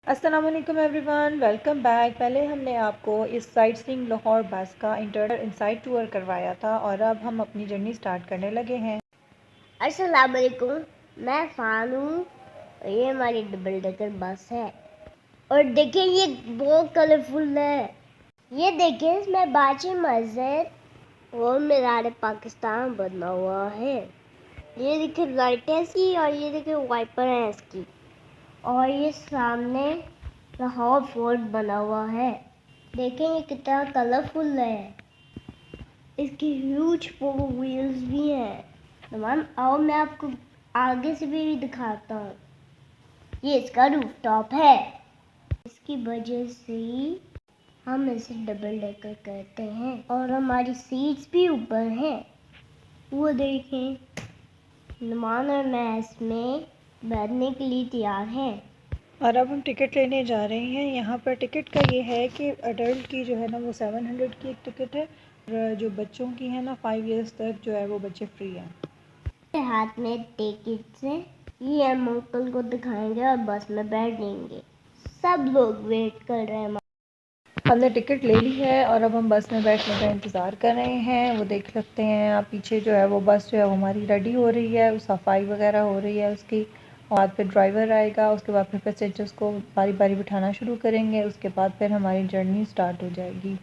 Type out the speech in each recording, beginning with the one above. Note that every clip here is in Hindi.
अस्सलाम वालेकुम एवरीवन, वेलकम बैक। पहले हमने आपको इस साइट सीइंग लाहौर बस का इंटरनल इनसाइड टूर करवाया था और अब हम अपनी जर्नी स्टार्ट करने लगे हैं। अस्सलाम वालेकुम, मैं फ़ान हूँ। ये हमारी डबल डेकर बस है और देखिए ये बहुत कलरफुल है। ये देखिए इसमें बाची मस्जिद और मीनार पाकिस्तान बना हुआ है। ये देखिए लाइट है इसकी और ये देखिए वाइपर है इसकी, और ये सामने लाहौर फोर्ट बना हुआ है। देखें ये कितना कलरफुल है। इसकी ह्यूज फोर व्हील्स भी हैं। मैम आओ मैं आपको आगे से भी दिखाता हूँ। ये इसका रूफटॉप है। इसकी वजह से हम इसे डबल डेकर कहते हैं और हमारी सीट्स भी ऊपर हैं। वो देखें, नुमान और मैं इसमें बैठने के लिए तैयार हैं। और अब हम टिकट लेने जा रहे हैं। यहाँ पर टिकट का ये है कि अडल्ट की जो है ना वो 700 की एक टिकट है और जो बच्चों की है ना 5 ईयर्स तक जो है वो बच्चे फ्री हैं। हाथ में टिकट से ये हम अंकल को दिखाएंगे और बस में बैठेंगे। सब लोग वेट कर रहे हैं। हमने टिकट ले ली है और अब हम बस में बैठने का इंतज़ार कर रहे हैं। वो देख सकते हैं आप पीछे जो है वो बस जो है वो हमारी रेडी हो रही है, सफाई वगैरह हो रही है उसकी। और फिर ड्राइवर आएगा, उसके बाद फिर पैसेंजर्स को बारी बारी बिठाना शुरू करेंगे। उसके बाद फिर हमारी जर्नी स्टार्ट हो जाएगी।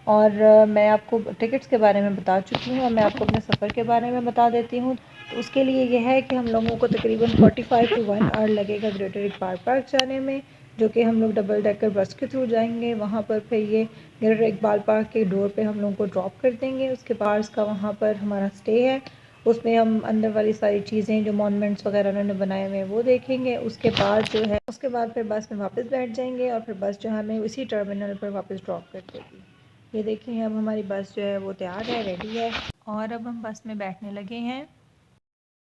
और मैं आपको टिकट्स के बारे में बता चुकी हूँ और मैं आपको अपने सफ़र के बारे में बता देती हूँ। तो उसके लिए ये है कि हम लोगों को तकरीबन 45 टू 1 आवर लगेगा ग्रेटर इकबाल पार्क जाने में, जो कि हम लोग डबल डेकर बस के थ्रू जाएंगे। वहाँ पर फिर ये ग्रेटर इकबाल पार्क के डोर पे हम लोगों को ड्रॉप कर देंगे। उसके बाद का वहाँ पर हमारा स्टे है, उसमें हम अंदर वाली सारी चीज़ें जो मॉन्यूमेंट्स वगैरह उन्होंने बनाए हुए हैं वो देखेंगे। उसके बाद जो है उसके बाद फिर बस में वापस बैठ जाएंगे और फिर बस जो है हमें उसी टर्मिनल पर वापस ड्रॉप कर देगी। ये देखिए अब हमारी बस जो है वो तैयार है, रेडी है और अब हम बस में बैठने लगे हैं।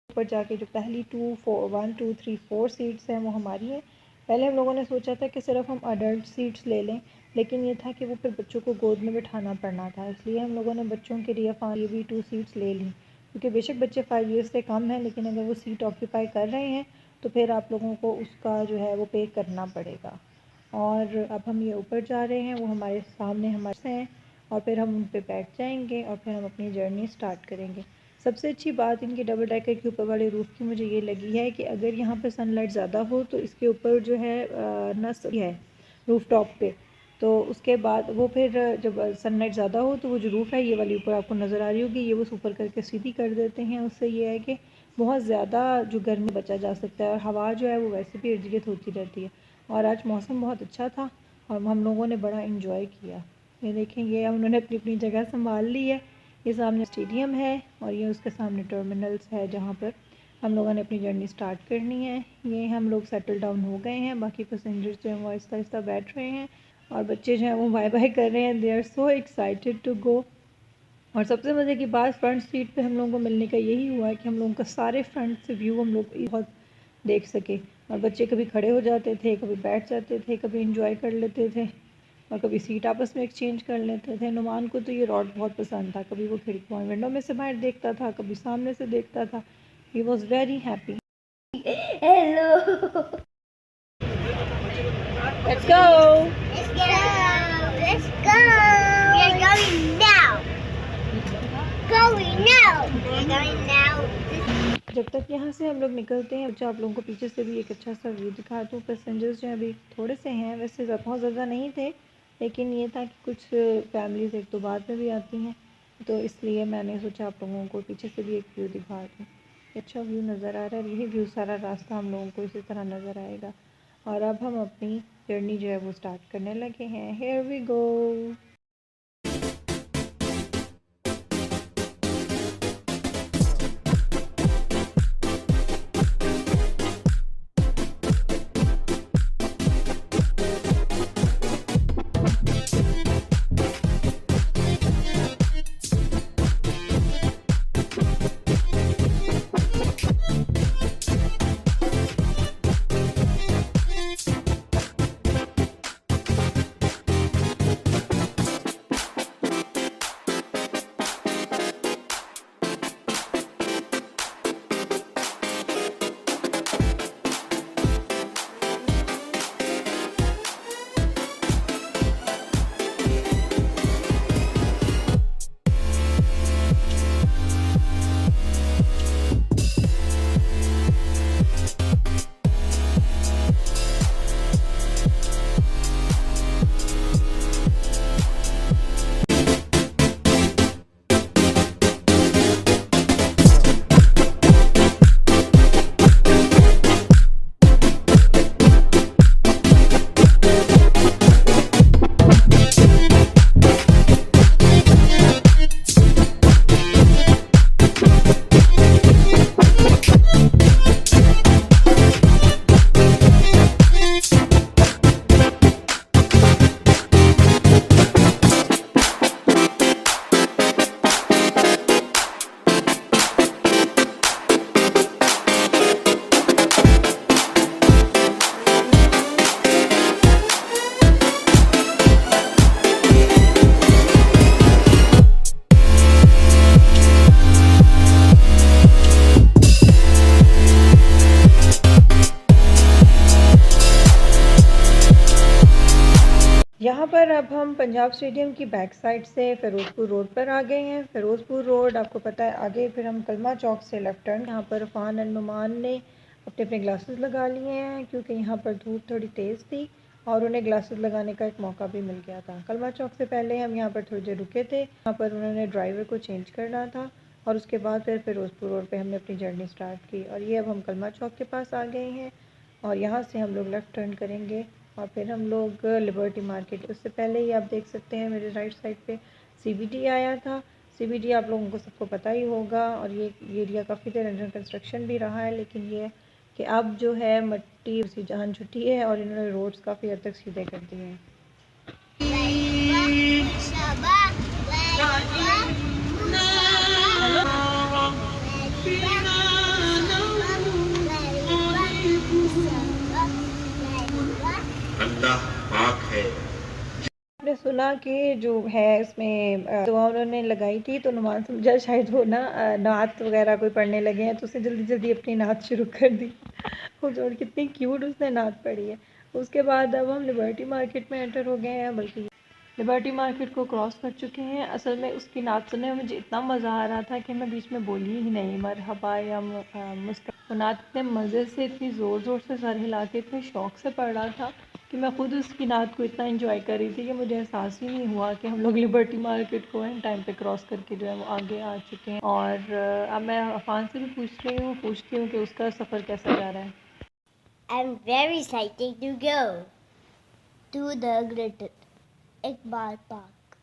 ऊपर जाके जो पहली 1 2 3 4 सीट्स हैं वो हमारी हैं। पहले हम लोगों ने सोचा था कि सिर्फ हम अडल्ट सीट्स ले लें, लेकिन ये था कि वो फिर बच्चों को गोद में बिठाना पड़ना था, इसलिए हम लोगों ने बच्चों के लिए ये भी 2 सीट्स ले ली। क्योंकि बेशक बच्चे 5 ईयर्स से कम हैं, लेकिन अगर वो सीट ऑक्यूपाई कर रहे हैं तो फिर आप लोगों को उसका जो है वो पे करना पड़ेगा। और अब हम ये ऊपर जा रहे हैं, वो हमारे सामने हमारे हैं और फिर हम उन पे बैठ जाएंगे और फिर हम अपनी जर्नी स्टार्ट करेंगे। सबसे अच्छी बात इनके डबल डेकर के ऊपर वाले रूफ़ की मुझे ये लगी है कि अगर यहाँ पर सनलाइट ज़्यादा हो तो इसके ऊपर जो है नस है रूफ़ टॉप पे, तो उसके बाद वो फिर जब सनलाइट ज़्यादा हो तो वो जो रूफ़ है ये वाली ऊपर आपको नज़र आ रही होगी, ये वो ऊपर करके सीधी कर देते हैं। उससे ये है कि बहुत ज़्यादा जो गर्मी बचा जा सकता है और हवा जो है वो वैसे भी इर्द-गिर्द होती रहती है। और आज मौसम बहुत अच्छा था और हम लोगों ने बड़ा इंजॉय किया। ये देखें, ये उन्होंने अपनी अपनी जगह संभाल ली है। ये सामने स्टेडियम है और ये उसके सामने टर्मिनल्स है जहाँ पर हम लोगों ने अपनी जर्नी स्टार्ट करनी है। ये हम लोग सेटल डाउन हो गए हैं, बाकी पैसेंजर्स जो हैं वो आहिस्ता आहिस्ता बैठ रहे हैं और बच्चे जो हैं वो बाय बाय कर रहे हैं। They are so excited to go. और सबसे मज़े की बात फ्रंट सीट पे हम लोगों को मिलने का यही हुआ है कि हम लोगों का सारे फ्रंट से व्यू हम लोग बहुत देख सके। और बच्चे कभी खड़े हो जाते थे, कभी बैठ जाते थे, कभी इंजॉय कर लेते थे और कभी सीट आपस में एक्सचेंज कर लेते थे। नुमान को तो ये रॉड बहुत पसंद था, कभी वो खिड़की विंडो में से बाहर देखता था, कभी सामने से देखता था। He was very happy. Hello, let's go. let's go, let's go. We are going now. Going now. We are going now. जब तक यहाँ से हम लोग निकलते हैं, अच्छा आप लोगों को पीछे से भी एक अच्छा सा व्यू दिखा दूँ। पैसेंजर्स जो अभी थोड़े से हैं, वैसे बहुत ज़्यादा नहीं थे, लेकिन ये था कि कुछ फैमिलीज एक तो बाद में भी आती हैं, तो इसलिए मैंने सोचा आप लोगों को पीछे से भी एक व्यू दिखा दूँ। अच्छा व्यू नज़र आ रहा है, यही व्यू सारा रास्ता हम लोगों को इसी तरह नज़र आएगा। और अब हम अपनी जर्नी जो है वो स्टार्ट करने लगे हैं। Here we go. यहाँ पर अब हम पंजाब स्टेडियम की बैक साइड से फ़िरोज़पुर रोड पर आ गए हैं। फ़िरोज़पुर रोड आपको पता है आगे, फिर हम कलमा चौक से लेफ़्ट टर्न। यहाँ पर अफ़ान एंड नुमान ने अपने अपने ग्लासेस लगा लिए हैं क्योंकि यहाँ पर धूप थोड़ी तेज़ थी और उन्हें ग्लासेस लगाने का एक मौका भी मिल गया था। कलमा चौक से पहले हम यहाँ पर थोड़ी देर रुके थे, यहाँ पर उन्होंने ड्राइवर को चेंज करना था और उसके बाद फिर फ़िरोज़पुर रोड पर हमने अपनी जर्नी स्टार्ट की। और ये अब हम कलमा चौक के पास आ गए हैं और यहाँ से हम लोग लेफ़्ट टर्न करेंगे और फिर हम लोग लिबर्टी मार्केट। उससे पहले ही आप देख सकते हैं मेरे राइट साइड पे सीबीडी आया था। सीबीडी आप लोगों को सबको पता ही होगा और ये एरिया काफ़ी देर अंडर कंस्ट्रक्शन भी रहा है, लेकिन ये कि अब जो है मट्टी उसी जान छुट्टी है और इन्होंने रोड्स काफ़ी हद तक सीधे कर दिए हैं। अल्लाह पाक है। आपने सुना कि जो है इसमें दुआ उन्होंने लगाई थी तो नुमान समझा शायद वो ना नात वगैरह कोई पढ़ने लगे हैं, तो उसने जल्दी जल्दी अपनी नात शुरू कर दी। और कितनी क्यूट उसने नात पढ़ी है। उसके बाद अब हम लिबर्टी मार्केट में एंटर हो गए हैं, बल्कि लिबर्टी मार्केट को क्रॉस कर चुके हैं। असल में उसकी नात सुनने में मुझे इतना मज़ा आ रहा था कि मैं बीच में बोली ही नहीं, मरहबा या मुस्का। वो नात इतने मज़े से, इतनी ज़ोर ज़ोर से सर हिला के, इतने शौक़ से पढ़ रहा था कि मैं खुद उसकी नात को इतना एंजॉय कर रही थी कि मुझे एहसास ही नहीं हुआ कि हम लोग लिबर्टी मार्केट को एंड टाइम पे क्रॉस करके जो है वो आगे आ चुके हैं। और अब मैं अफ़ान से भी पूछती हूँ कि उसका सफ़र कैसा जा रहा है। I'm very excited to go to the Greater Iqbal park.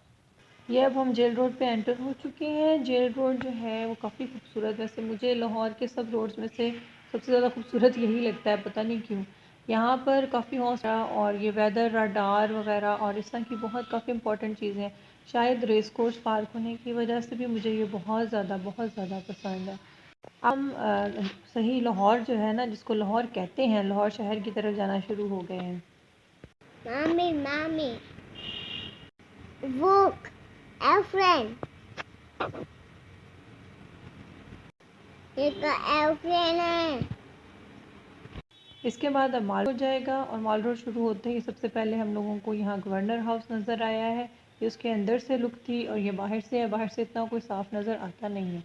ये अब हम जेल रोड पे एंटर हो चुके हैं। जेल रोड जो है वो काफ़ी खूबसूरत, वैसे मुझे लाहौर के सब रोड्स में से सबसे ज़्यादा खूबसूरत यही लगता है, पता नहीं क्यों। यहाँ पर काफ़ी हौसला और ये वेदर रडार वगैरह और इस तरह की बहुत काफ़ी इंपॉर्टेंट चीज़ें हैं। शायद रेस कोर्स पार्क होने की वजह से भी मुझे ये बहुत ज़्यादा पसंद है। हम सही लाहौर जो है ना, जिसको लाहौर कहते हैं, लाहौर शहर की तरफ जाना शुरू हो गए हैं। मामी look, एयरप्लेन, ये तो एयरप्लेन है। इसके बाद अब माल रोड जाएगा और माल रोड शुरू होते ही सबसे पहले हम लोगों को यहाँ गवर्नर हाउस नज़र आया है। ये उसके अंदर से लुक थी और ये बाहर से है, बाहर से इतना कोई साफ़ नज़र आता नहीं है।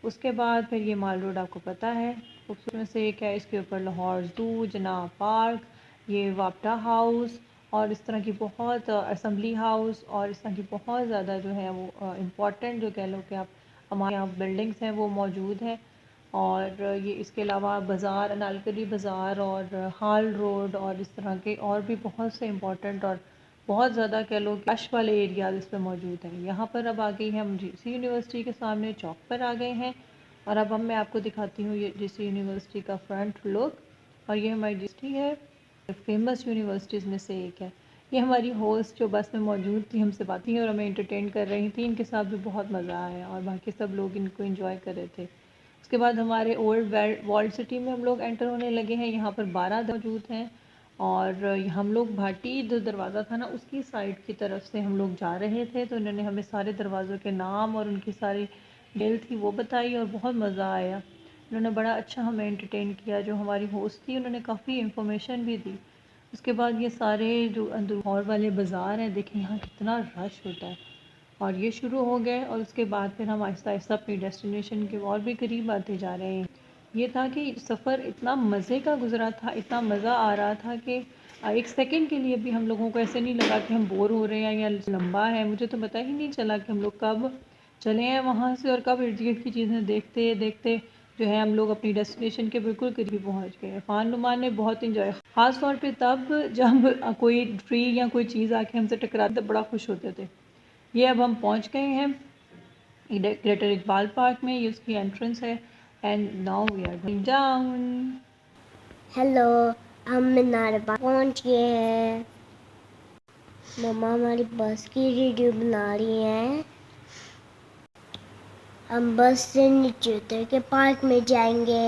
उसके बाद फिर ये माल रोड आपको पता है खूबसूरत में से एक है। इसके ऊपर लाहौर ज़ू, जनाब पार्क, ये वापटा हाउस और इस तरह की बहुत असम्बली हाउस और इस तरह की बहुत ज़्यादा जो है वो इम्पॉर्टेंट जो कह लो कि आप हमारे यहाँ बिल्डिंग्स हैं वो मौजूद हैं। और ये इसके अलावा बाज़ार, अनारकली बाज़ार और हाल रोड और इस तरह के और भी बहुत से इम्पॉर्टेंट और बहुत ज़्यादा कह लो रश वाले एरियाज़ इस पर मौजूद हैं। यहाँ पर अब आ गई है हम जीसी यूनिवर्सिटी के सामने चौक पर आ गए हैं और अब मैं आपको दिखाती हूँ ये जीसी यूनिवर्सिटी का फ्रंट लुक। और ये हमारी जीसी है, फेमस यूनिवर्सिटीज़ में से एक है। ये हमारी होस्ट जो बस में मौजूद थी हमसे बात की और हमें इंटरटेन कर रही थी, इनके साथ भी बहुत मज़ा आया और बाकी सब लोग इनको एंजॉय कर रहे थे। उसके बाद हमारे ओल्ड वर्ल्ड सिटी में हम लोग एंटर होने लगे हैं। यहाँ पर 12 मौजूद हैं और हम लोग भाटी जो दरवाज़ा था ना उसकी साइड की तरफ से हम लोग जा रहे थे, तो इन्होंने हमें सारे दरवाज़ों के नाम और उनकी सारी डिटेल थी वो बताई और बहुत मज़ा आया। उन्होंने बड़ा अच्छा हमें एंटरटेन किया। जो हमारी होस्ट थी उन्होंने काफ़ी इंफॉर्मेशन भी दी। उसके बाद ये सारे जो लाहौर वाले बाज़ार हैं, देखें यहाँ कितना रश होता है। और ये शुरू हो गए और उसके बाद फिर हम आहिस्ता आहिस्ता अपनी डेस्टिनेशन के और भी करीब आते जा रहे हैं। ये था कि सफ़र इतना मज़े का गुज़रा था, इतना मज़ा आ रहा था कि एक सेकंड के लिए भी हम लोगों को ऐसे नहीं लगा कि हम बोर हो रहे हैं या लंबा है। मुझे तो पता ही नहीं चला कि हम लोग कब चले हैं वहाँ से और कब इर्द गिर्द की चीज़ें देखते देखते जो है हम लोग अपनी डेस्टिनेशन के बिल्कुल करीब पहुँच गए। फ़ान नुमान ने बहुत इंजॉय, ख़ास तौर पे तब जब कोई ट्री या कोई चीज़ आके हमसे टकराती तब बड़ा खुश होते थे। ये अब हम पहुँच गए हैं ग्रेटर इकबाल पार्क में, ये उसकी एंट्रेंस है and now we are going down. Hello, हम मीनार पार्क पहुंच गए हैं। मम्मा हमारी बस की वीडियो बना रही हैं। हम बस से नीचे उतर के पार्क में जाएंगे।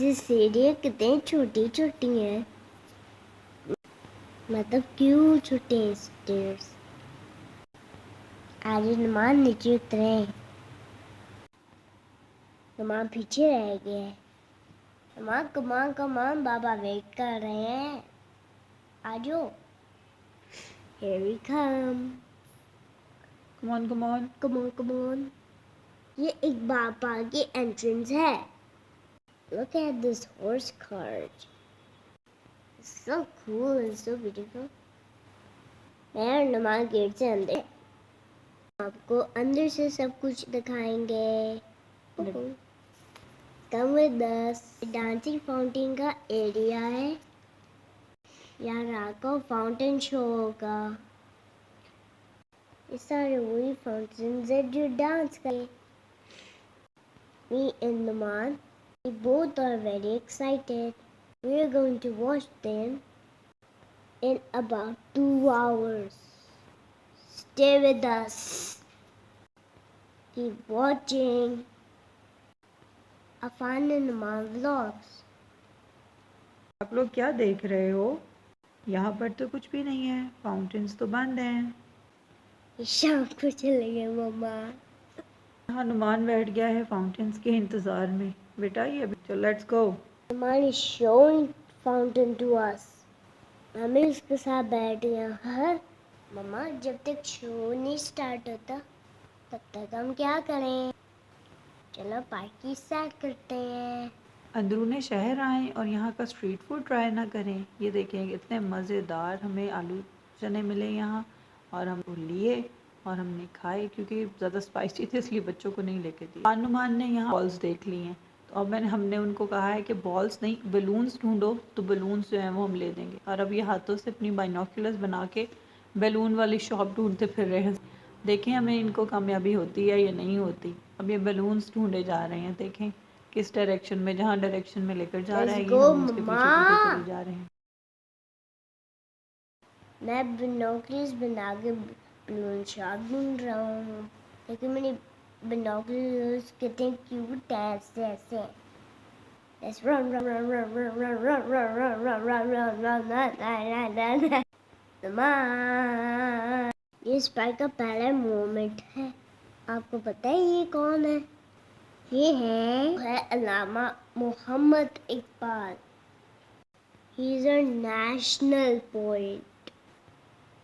ये सीढ़ियाँ कितनी छोटी छोटी हैं, मतलब क्यों छोटे हैं स्टेयर्स। आज नुमान नीचे उतरे, नुमान पीछे रह गए। नुमान कमान कमान बाबा वेट कर रहे हैं, आजो। Here we come. Come on, come on. Come on, come on. ये एक बापा की entrance है. Look at this horse cart. It's so cool and so beautiful. मैं और नुमान गेट से अंदर आपको अंदर से सब कुछ दिखाएंगे. Come with us. Dancing fountain का एरिया है. यहाँ रात को फाउंटेन शो होगा. ये सारे वही फाउंटेन्स हैं जो डांस करें. Me and Numan, we both are very excited. We are going to watch them in about 2 hours. Stay with us. Keep watching Afan and Numan vlogs. आप लोग क्या देख रहे हो? यहाँ पर तो कुछ भी नहीं है. फाउंटेन्स तो बंद हैं. शाम को चलेंगे मम्मा. हनुमान बैठ गया है फाउंटेन्स के इंतजार में. बेटा ये चलो let's go. Numan is showing fountain to us. हमें उसके साथ बैठ गया है. मम्मा जब तक शो नहीं स्टार्ट होता तब तक हम क्या करें? चलो पार्टी स्टार्ट करते हैं. अंदरूने शहर आए और यहाँ का स्ट्रीट फूड ट्राई ना करें. ये देखें इतने मज़ेदार हमें आलू चने मिले यहाँ और हम लिए और हमने खाए क्योंकि ज़्यादा स्पाइसी थे इसलिए बच्चों को नहीं लेके दी. हनुमान ने यहाँ बॉल्स देख ली हैं तो अब हमने उनको कहा है कि बॉल्स नहीं बलून्स ढूंढो. तो बलून्स जो हैं वो हम ले देंगे. और अब ये हाथों से अपनी बाइनोकुलर्स बना के बैलून वाली शॉप ढूंढते फिर रहे हैं. देखें हमें इनको कामयाबी होती है या नहीं होती. अब ये बलून्स ढूंढे जा रहे हैं. देखें किस डायरेक्शन में, जहाँ डायरेक्शन में लेकर जा रहा है ये हम उसके पीछे पीछे चले जा रहे हैं. मैं बिनोकुलर्स बना के बलून शॉप ढूंढ रहा हूँ लेकिन मेरी बिनोकुलर्स कितने क्यूट है. ऐसे Let's run, run, run, run, run, run, run, run, run, run, run, run, run, run, run, run. Numan. ये स्पाई का पहला मोमेंट है. आपको पता है ये कौन है? ये है अल्लामा Mohammad Iqbal. He is a national poet.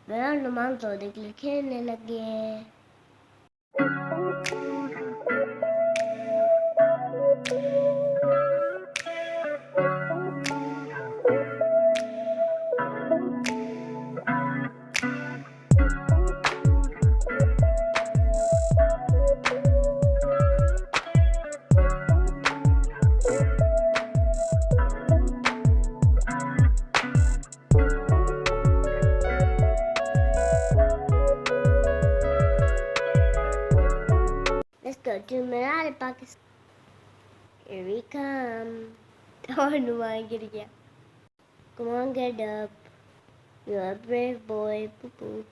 मैं और नुमान सौदे के लिए खेलने लगे हैं. Let's go to Mirar Pakistan. Here we come. और नुमान गिर गया. Come on, get up. You're a brave boy. Poo poo.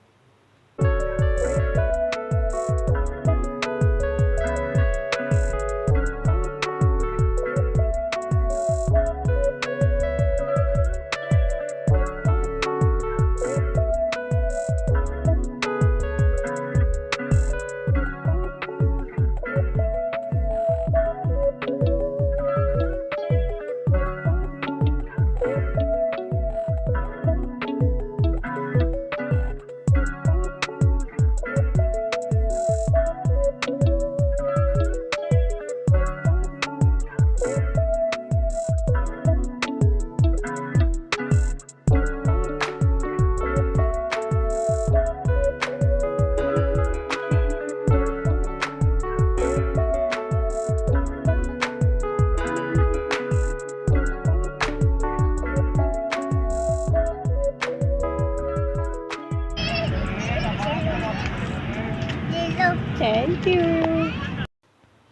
Thank you.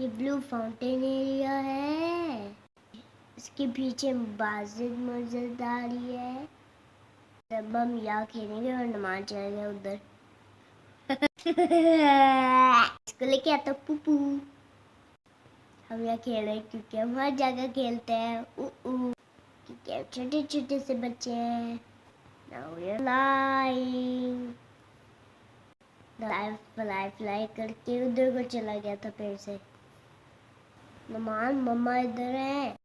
ये ब्लू फाउंटेन एरिया है. इसके पीछे बाजिद मजेदारी है. तब हम यहाँ खेलेंगे और नमाज चलेंगे उधर. इसको लेके आता पुपू. हम यहाँ खेल रहे हैं क्योंकि हम हर जगह खेलते हैं. क्योंकि हम छोटे छोटे से बच्चे हैं. Now we are flying. Fly करके उधर को चला गया था फिर से. नुमान मम्मा इधर है.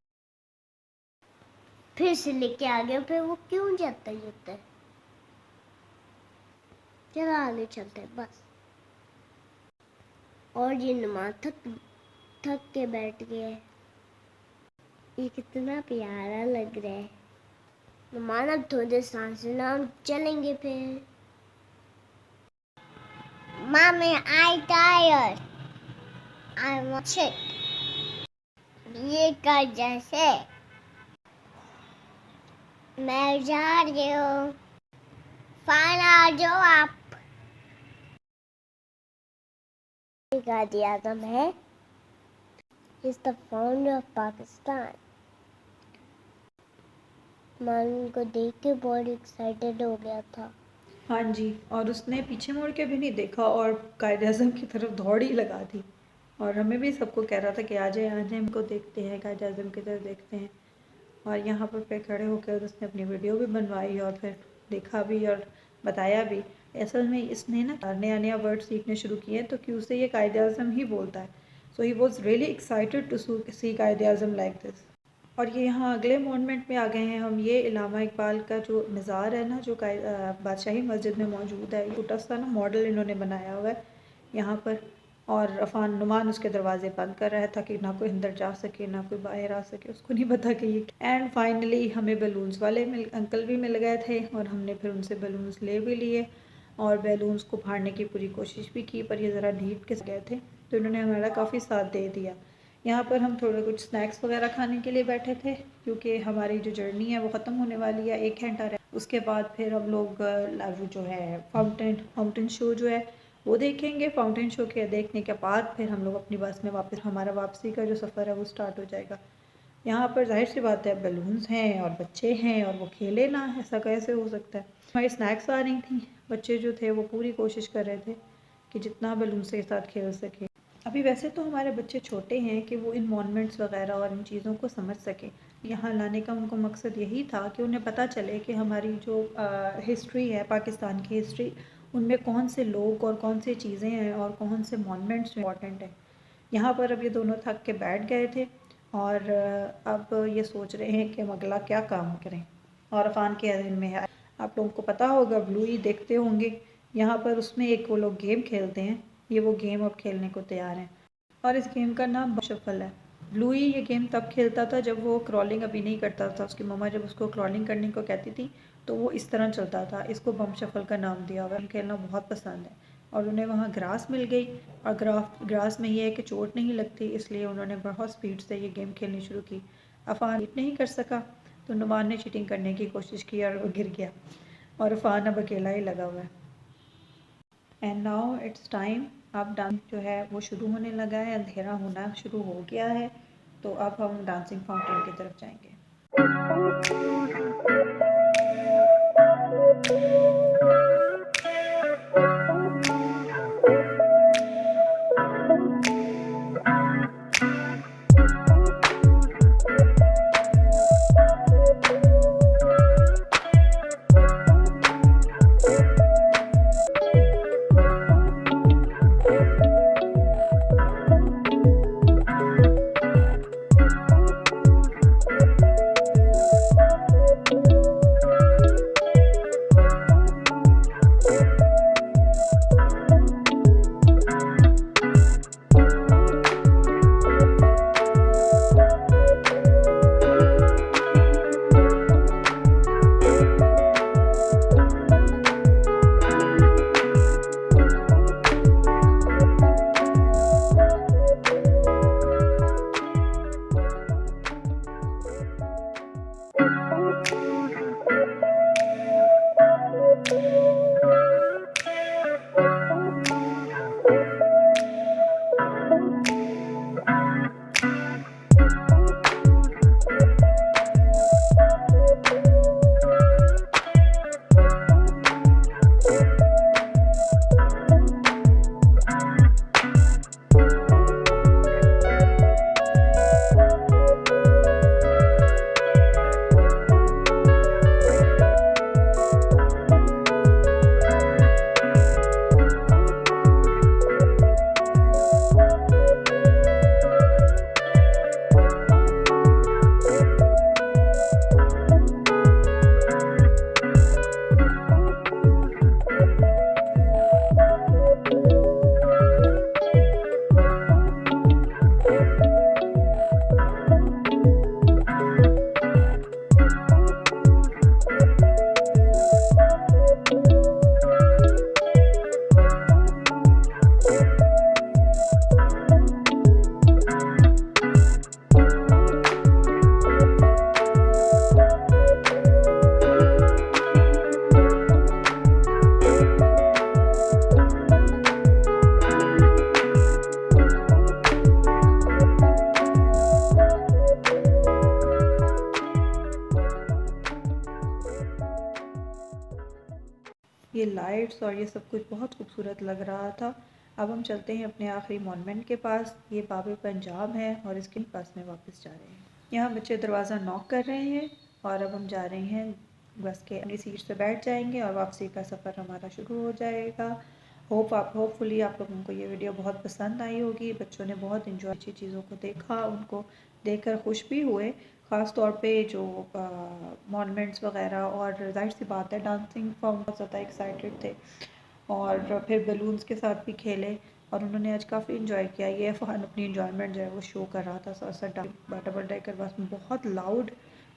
फिर से लेके आ गया. फिर वो क्यों जाता है? चलो आगे चलते हैं बस। और ये नुमान थक के बैठ गए। ये कितना प्यारा लग रहा है। नुमान अब थोड़ी सांसें ना चलेंगे फिर। Mommy, I tired. I want sick. ये कर जैसे मैं जा रही हूँ। फान आ जाओ आप। गादी आजम है। He's the founder of Pakistan. मान को देख के बहुत एक्साइटेड हो गया था। हाँ जी, और उसने पीछे मुड़ के भी नहीं देखा और कायद-ए-आज़म की तरफ दौड़ ही लगा दी। और हमें भी सबको कह रहा था कि आ जाए हमको देखते हैं, कायद-ए-आज़म की तरफ देखते हैं। और यहाँ पर फिर खड़े होकर उसने अपनी वीडियो भी बनवाई और फिर देखा भी और बताया भी। असल में इसने ना नया वर्ड सीखने शुरू किए तो कि उसे ये कायद-ए-आज़म ही बोलता है। So he was really excited to see Quaid-e-Azam like this. और ये यहाँ अगले मोमेंट में आ गए हैं हम। ये इलामा इकबाल का जो मज़ार है ना, जो बादशाही मस्जिद में मौजूद है, छोटा सा ना मॉडल इन्होंने बनाया हुआ है यहाँ पर। और अफान नुमान उसके दरवाजे बंद कर रहा था कि ना कोई अंदर जा सके ना कोई बाहर आ सके, उसको नहीं पता कि ये। एंड फाइनली हमें बलून्स वाले अंकल भी मिल गए थे और हमने फिर उनसे बलून्स ले भी लिए और बैलून्स को फाड़ने की पूरी कोशिश भी की, पर ये ज़रा ढीठ के गए थे तो इन्होंने हमारा काफ़ी साथ दे दिया। यहाँ पर हम थोड़ा कुछ स्नैक्स वगैरह खाने के लिए बैठे थे क्योंकि हमारी जो जर्नी है वो ख़त्म होने वाली है, 1 घंटा रह। उसके बाद फिर हम लोग वो जो है फाउंटेन शो जो है वो देखेंगे। फाउंटेन शो के देखने के बाद फिर हम लोग अपनी बस में वापस, हमारा वापसी का जो सफ़र है वो स्टार्ट हो जाएगा। यहाँ पर जाहिर सी बात है बलून्स हैं और बच्चे हैं और वो खेले ना, ऐसा कैसे हो सकता है। हमारी स्नैक्स आ रही थी, बच्चे जो थे वो पूरी कोशिश कर रहे थे कि जितना बलून्स के साथ खेल सके। अभी वैसे तो हमारे बच्चे छोटे हैं कि वो इन मॉन्यूमेंट्स वगैरह और इन चीज़ों को समझ सकें। यहाँ लाने का उनको मकसद यही था कि उन्हें पता चले कि हमारी जो हिस्ट्री है, पाकिस्तान की हिस्ट्री, उनमें कौन से लोग और कौन सी चीज़ें हैं और कौन से मॉन्यूमेंट्स इम्पॉर्टेंट हैं। यहाँ पर अब ये दोनों थक के बैठ गए थे और अब ये सोच रहे हैं कि हम अगला क्या काम करें। और अफान के जहन में है, आप लोगों को पता होगा, ब्लूई देखते होंगे, यहाँ पर उसमें एक वो लोग गेम खेलते हैं। ये वो गेम अब खेलने को तैयार हैं और इस गेम का नाम बम शफल है। ब्लूई ये गेम तब खेलता था जब वो क्रॉलिंग अभी नहीं करता था। उसकी मम्मा जब उसको क्रॉलिंग करने को कहती थी तो वो इस तरह चलता था। इसको बम शफल का नाम दिया हुआ है। खेलना बहुत पसंद है और उन्हें वहाँ ग्रास मिल गई और ग्रास में ये है कि चोट नहीं लगती, इसलिए उन्होंने बहुत स्पीड से ये गेम खेलनी शुरू की। अफान हिट नहीं कर सका तो नुमान ने चीटिंग करने की कोशिश की और वो गिर गया और अफान अब अकेला ही लगा हुआ है। And now it's time. अब डांस जो है वो शुरू होने लगा है, अंधेरा होना शुरू हो गया है, तो अब हम डांसिंग फाउंटेन की तरफ जाएंगे। ये लाइट्स और ये सब कुछ बहुत खूबसूरत लग रहा था। अब हम चलते हैं अपने आखिरी मॉन्यूमेंट के पास। ये बाबे पंजाब है और इसके पास में वापस जा रहे हैं। यहाँ बच्चे दरवाज़ा नॉक कर रहे हैं और अब हम जा रहे हैं बस के अपनी सीट पे बैठ जाएंगे और वापसी का सफ़र हमारा शुरू हो जाएगा। होपफुली आप लोगों को ये वीडियो बहुत पसंद आई होगी। बच्चों ने बहुत इंजॉय अच्छी चीज़ों को देखा, उनको देखकर खुश भी हुए, ख़ास तौर पे जो मॉन्यूमेंट्स वगैरह। और जाहिर सी बात है डांसिंग फॉर्म बहुत ज़्यादा एक्साइटेड थे और फिर बलून्स के साथ भी खेले और उन्होंने आज काफ़ी इन्जॉय किया। ये फ़हान अपनी इन्जॉयमेंट जो है वो शो कर रहा था। साथ डबल डेकर बस में बहुत लाउड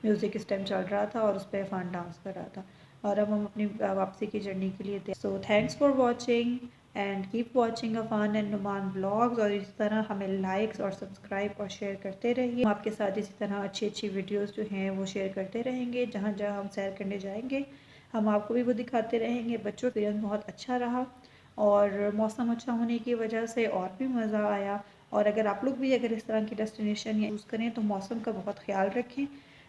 म्यूज़िक इस टाइम चल रहा था और उस पर फ़हान डांस कर रहा था। और अब हम अपनी वापसी की जर्नी के लिए so thanks for watching and keep watching Afan and Numan blogs. और इसी तरह हमें लाइक्स और सब्सक्राइब और शेयर करते रहिए। हम आपके साथ इसी तरह अच्छी अच्छी वीडियोस जो हैं वो शेयर करते रहेंगे। जहाँ जहाँ हम सैर करने जाएंगे हम आपको भी वो दिखाते रहेंगे। बच्चों का एक्सपीरियंस बहुत अच्छा रहा और मौसम अच्छा होने की वजह से और भी मज़ा आया। और अगर आप लोग भी अगर इस तरह की डेस्टिनेशन यूज़ करें तो मौसम का बहुत ख्याल रखें,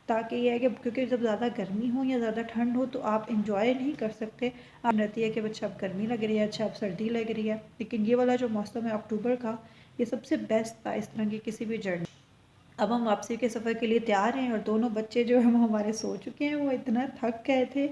ताकि ये है कि क्योंकि जब ज़्यादा गर्मी हो या ज़्यादा ठंड हो तो आप इंजॉय नहीं कर सकते। आप रहती है कि अच्छा अब गर्मी लग रही है, अच्छा अब सर्दी लग रही है। लेकिन ये वाला जो मौसम है अक्टूबर का, ये सबसे बेस्ट था इस तरह की किसी भी जर्नी। अब हम वापसी के सफ़र के लिए तैयार हैं और दोनों बच्चे जो है वो हमारे सो चुके हैं। वो इतना थक गए थे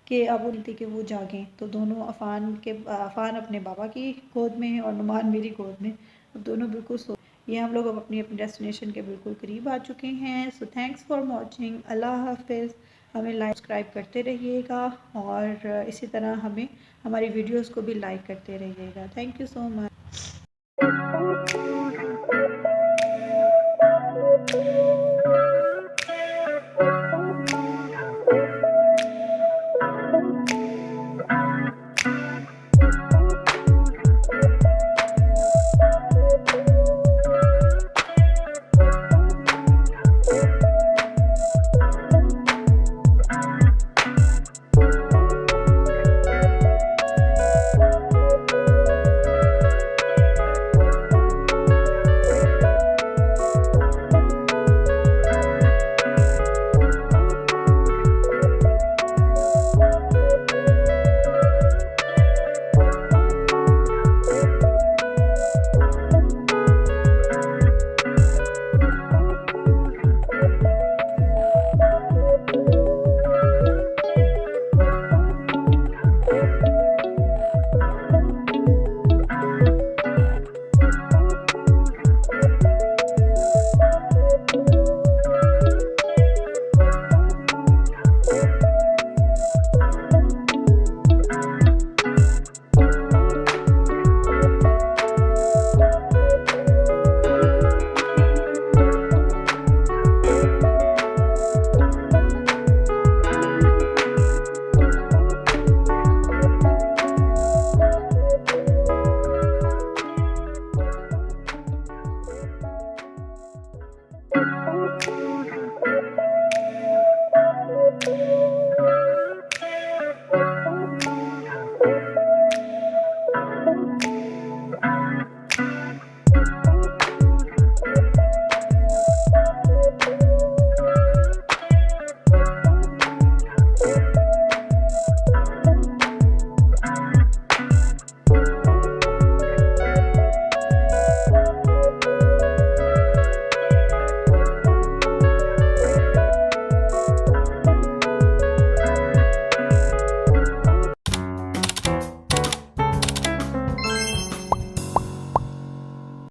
कि अब उनती कि वो जागें। तो दोनों अफ़ान अपने बाबा की गोद में है और नुमान मेरी गोद में। अब दोनों बिल्कुल सो। ये हम लोग अब अपनी अपनी डेस्टिनेशन के बिल्कुल करीब आ चुके हैं। So thanks for watching. अल्लाह हाफिज़। हमें लाइक सब्सक्राइब करते रहिएगा और इसी तरह हमें हमारी वीडियोस को भी लाइक करते रहिएगा। Thank you so much.